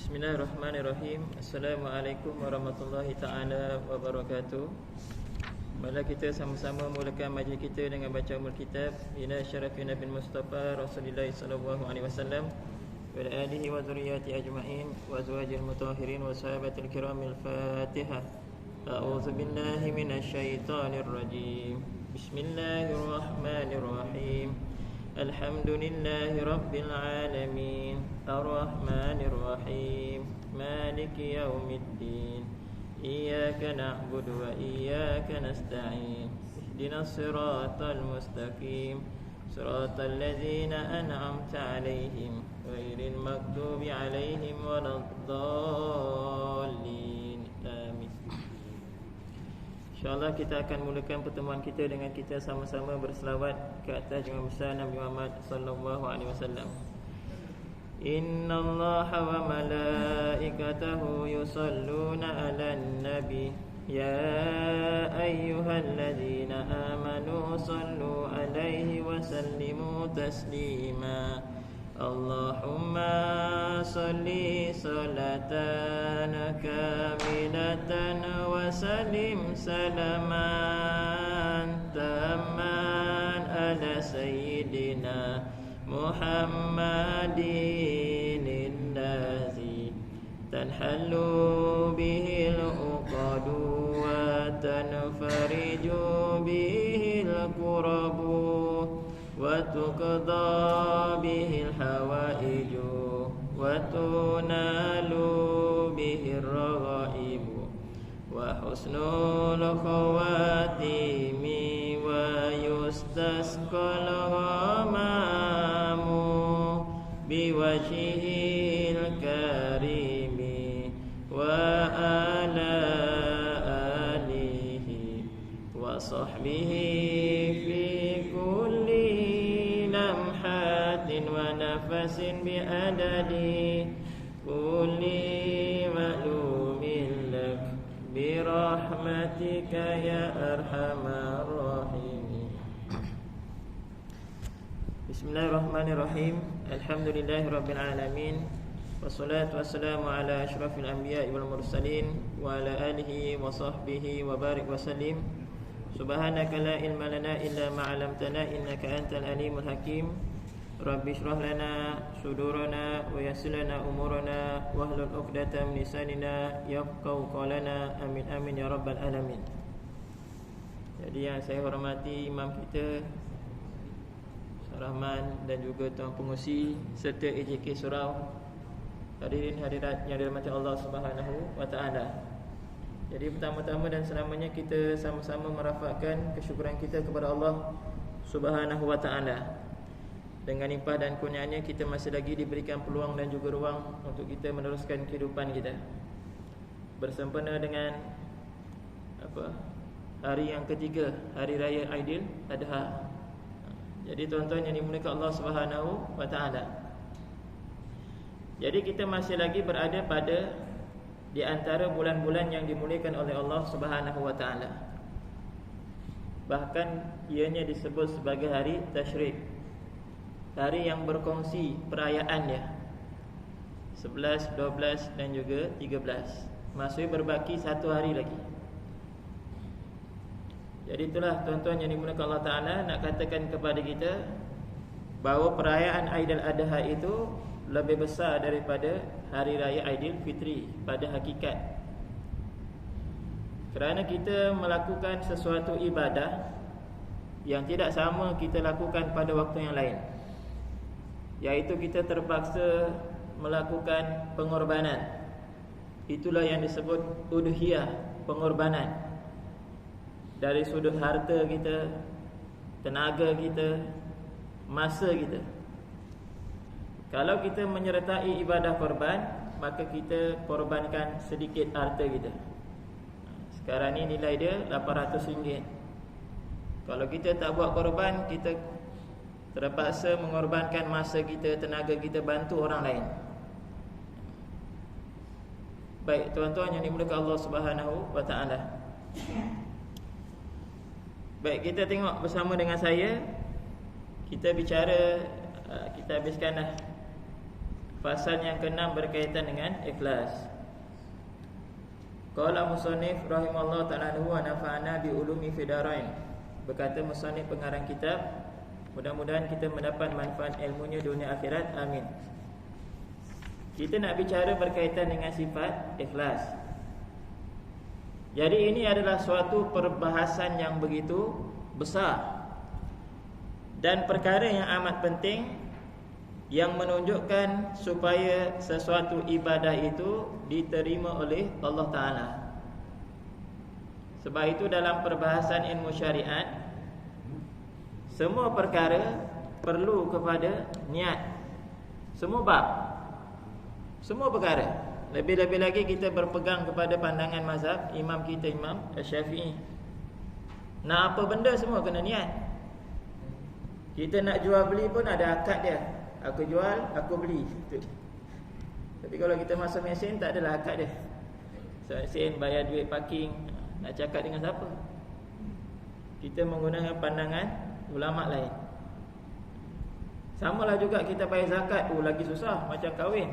Bismillahirrahmanirrahim. Assalamualaikum warahmatullahi ta'ala wabarakatuh. Mari kita sama-sama mulakan majlis kita dengan baca umul kitab ila syarafin Nabi Mustafa Rasulullah sallallahu alaihi wasallam wa ala alihi wa dzurriyyati ajma'in wa azwajil mutahhirin wa sahabatil kiramil Fatihah. A'udzu billahi minasyaitonir rajim. Bismillahirrahmanirrahim. Alhamdulillahi rabbil alamin. Ar-Rahmanir Rahim. Maliki yaumiddin. Iyyaka na'budu wa iyyaka nasta'in. Ihdinas siratal mustaqim. Siratal ladzina an'amta 'alaihim ghairil maghdubi 'alaihim waladdallin. Amin. InsyaAllah kita akan mulakan pertemuan kita dengan kita sama-sama berselawat ke atas Junjungan besar Nabi Muhammad sallallahu alaihi wasallam. Innallaha wa malaikatahu yusalluna 'alan nabi ya ayyuhalladzina amanu sallu 'alaihi wa sallimu taslima. Allahumma salli salatan kamilatan wa sallim salaman tamman ala sayyidina Muhammadin allazi tanhallu bihil uqadu wa tanfariju bihil kurabu wa tuqda bihil hawaiju wa tunalu bihir raghaibu wa husnul khawatimi wa yustasqal ghamamu biwajhil karimi wa ala alihi wa sahbihi fi wa nafasin bi adadi kulli ma'lumin lak bi rahmatika ya arhamar rahimin. Bismillahirrahmanirrahim. Alhamdulillahirabbil alamin. Wassalatu wassalamu ala asyrafil anbiya'i wal mursalin wa ala alihi wa sahbihi wa barik wa sallim. Subhanaka la ilma lana illa ma 'allamtana innaka antal alimul hakim. Rabbi shrah lana sudurana wa yassir lana umurana wahlul 'uqdatam min lisanina yafqahu qawlana. Amin amin ya rabbal alamin. Jadi yang saya hormati imam kita Rahman dan juga tuan pengurusi serta AJK Surau, hadirin hadirat yang dirahmati Allah Subhanahu wa taala. Jadi pertama-tama dan selamanya kita sama-sama merafakkan kesyukuran kita kepada Allah Subhanahu wa taala. Dengan limpah dan kurnianya kita masih lagi diberikan peluang dan juga ruang untuk kita meneruskan kehidupan kita bersempena dengan hari yang ketiga, Hari Raya Aidil Adha. Jadi tuan-tuan yang dimuliakan Allah Subhanahu wa taala, jadi kita masih lagi berada pada di antara bulan-bulan yang dimuliakan oleh Allah Subhanahu wa taala. Bahkan ianya disebut sebagai hari tasyrik, hari yang berkongsi perayaan dia 11, 12 dan juga 13. Masih berbaki satu hari lagi. Jadi itulah tuan-tuan yang dimuliakan Allah Ta'ala, nak katakan kepada kita bahawa perayaan Aidil Adha itu lebih besar daripada Hari Raya Aidil Fitri pada hakikat. Kerana kita melakukan sesuatu ibadah yang tidak sama kita lakukan pada waktu yang lain, iaitu kita terpaksa melakukan pengorbanan. Itulah yang disebut udhiyah, pengorbanan. Dari sudut harta kita, tenaga kita, masa kita. Kalau kita menyertai ibadah korban, maka kita korbankan sedikit harta kita. Sekarang ni nilai dia RM800. Kalau kita tak buat korban, kita terpaksa mengorbankan masa kita, tenaga kita, bantu orang lain. Baik tuan-tuan yang dimuliakan Allah Subhanahu wa taala. Baik, kita tengok bersama dengan saya. Kita bicara, kita habiskan Fasal yang ke-6 berkaitan dengan ikhlas. Qala musannif rahimallahu ta'ala wa nafa'ana bi ulumi fid darain. Berkata musannif pengarang kitab, mudah-mudahan kita mendapat manfaat ilmunya dunia akhirat. Amin. Kita nak bicara berkaitan dengan sifat ikhlas. Jadi ini adalah suatu perbahasan yang begitu besar dan perkara yang amat penting, yang menunjukkan supaya sesuatu ibadah itu diterima oleh Allah Ta'ala. Sebab itu dalam perbahasan ilmu syariat, semua perkara perlu kepada niat. Semua bab, semua perkara. Lebih-lebih lagi kita berpegang kepada pandangan mazhab imam kita, Imam Syafi'i. Nak apa benda semua kena niat. Kita nak jual beli pun ada akad dia. Aku jual, aku beli. Tapi kalau kita masuk mesin, tak adalah akad dia. Mesin bayar duit parking, nak cakap dengan siapa? Kita menggunakan pandangan ulama' lain. Samalah juga kita bayar zakat. Oh, lagi susah, macam kahwin.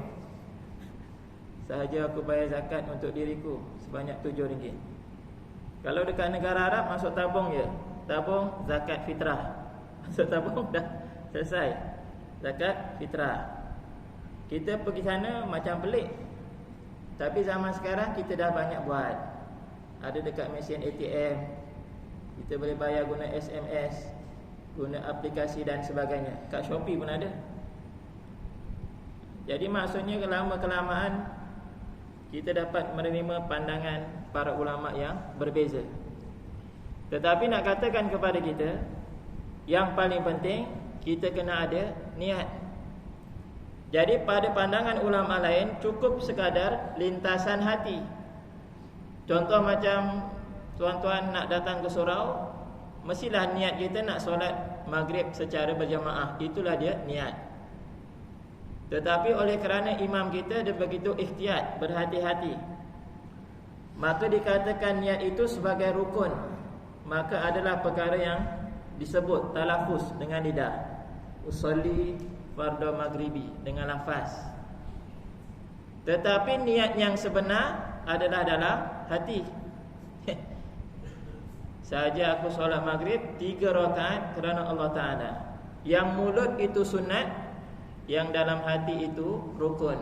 Sahaja aku bayar zakat untuk diriku sebanyak RM7. Kalau dekat negara Arab, masuk tabung je. Tabung zakat fitrah. Masuk tabung dah selesai zakat fitrah. Kita pergi sana macam pelik. Tapi zaman sekarang kita dah banyak buat. Ada dekat mesin ATM, kita boleh bayar guna SMS, guna aplikasi dan sebagainya. Kat Shopee pun ada. Jadi maksudnya kelama-kelamaan kita dapat menerima pandangan para ulama yang berbeza. Tetapi nak katakan kepada kita, yang paling penting kita kena ada niat. Jadi pada pandangan ulama lain cukup sekadar lintasan hati. Contoh macam tuan-tuan nak datang ke surau, mestilah niat kita nak solat maghrib secara berjamaah. Itulah dia niat. Tetapi oleh kerana imam kita dia begitu ihtiyat, berhati-hati, maka dikatakan niat itu sebagai rukun. Maka adalah perkara yang disebut talafuz dengan lidah. Usolli fardu maghribi dengan lafaz. Tetapi niat yang sebenar adalah dalam hati. Sahaja aku solat maghrib 3 rakaat kerana Allah Ta'ala. Yang mulut itu sunat, yang dalam hati itu rukun.